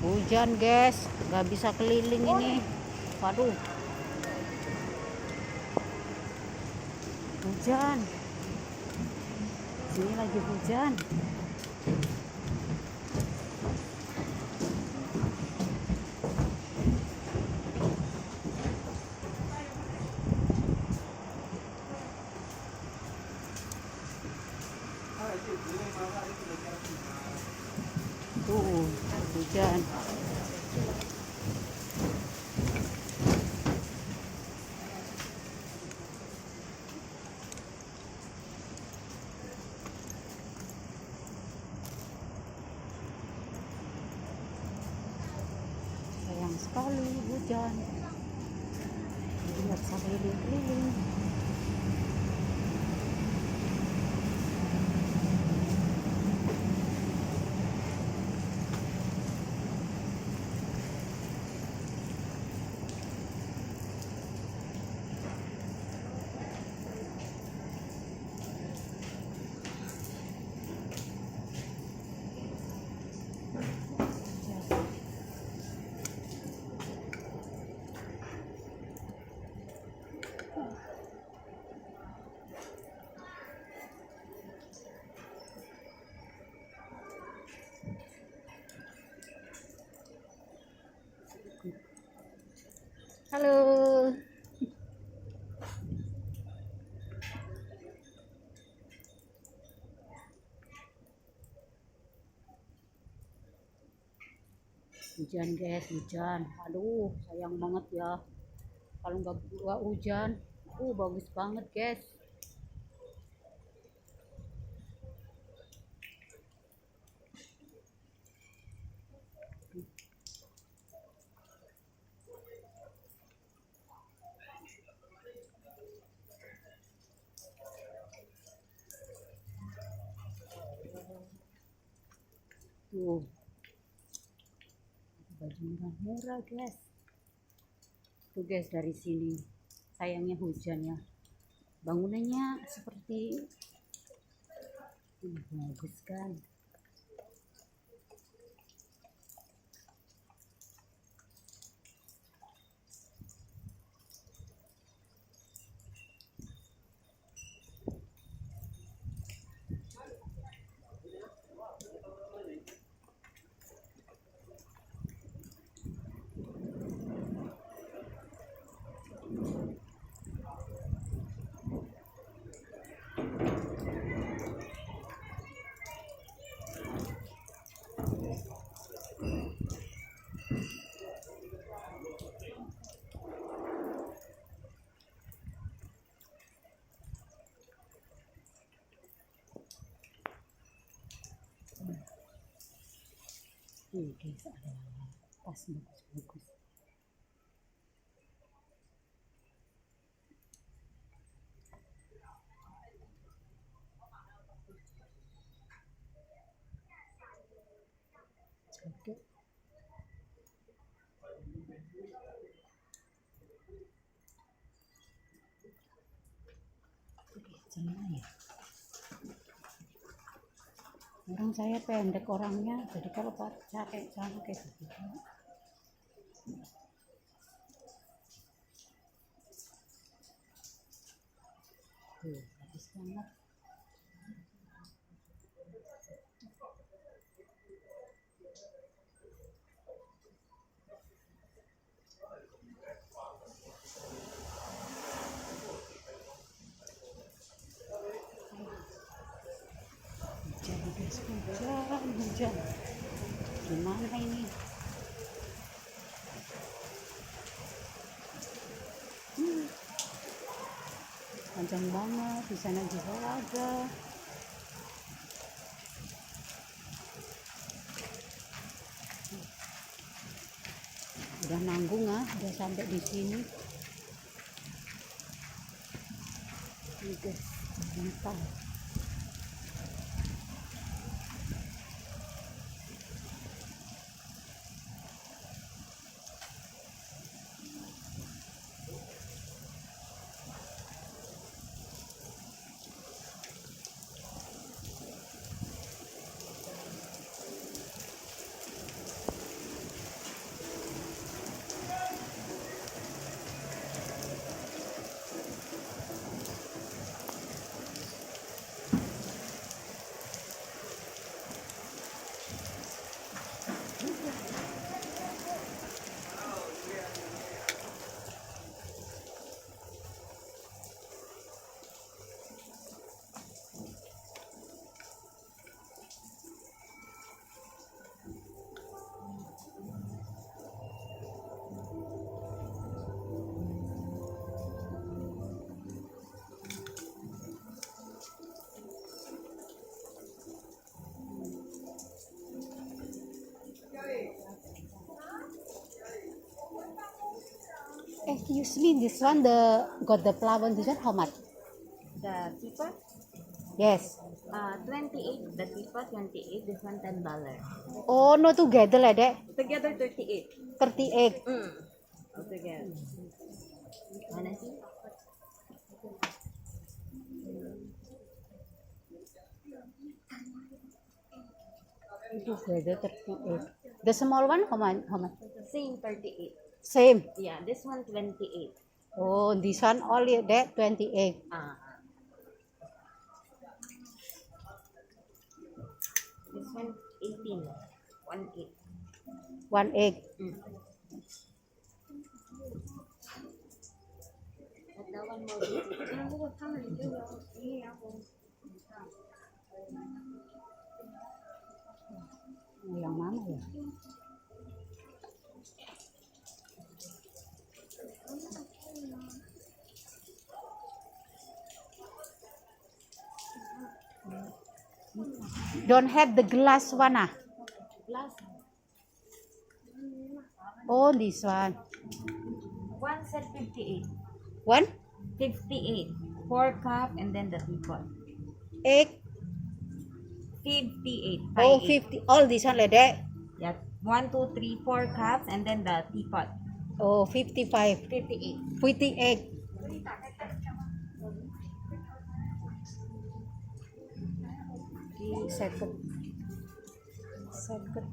Hujan guys, nggak bisa keliling ini. Waduh, hujan. Sini lagi hujan. Tuh, hujan. Sayang sekali hujan. Jadi nggak bisa keliling-keliling. Halo. Hujan guys, hujan. Aduh, sayang banget ya. Kalau nggak hujan, bagus banget guys. Tuh, baju murah-murah guys. Tuh guys, dari sini sayangnya hujan ya. Bangunannya seperti bagus kan. Guys, ada tas bagus-bagus. Oke. Celana ya. Orang saya pendek orangnya, jadi kalau pakai celana kayak gitu. Tuh, bagus banget. Hujan. Gimana ini? Panjang banget, di sana juga ada. Udah nanggung udah sampai di sini. Ini guys, bentar. Excuse me, this one got the flower. This one how much? The teapot, Yes. 28. The teapot, 28. This one, $10. Oh no, together like that. Together, 38. 38. Altogether. Wanna see? Together 38. The small one how much? How much? Same, 38. Same. Yeah, this one, 28. Oh, this one only that 28. This one, 18. 1 8. 1 egg. At that one more beautiful. Yang mana ya? Don't have the glass one ah? Plus, Oh, this one. one set 58. One 58. 4 cup and then the teapot. egg. 58. Oh, 58. 50. All this one like that. Yeah. 1, 2, 3, 4 cups and then the teapot. Oh, 55. 58. 58. Okay, second. Second.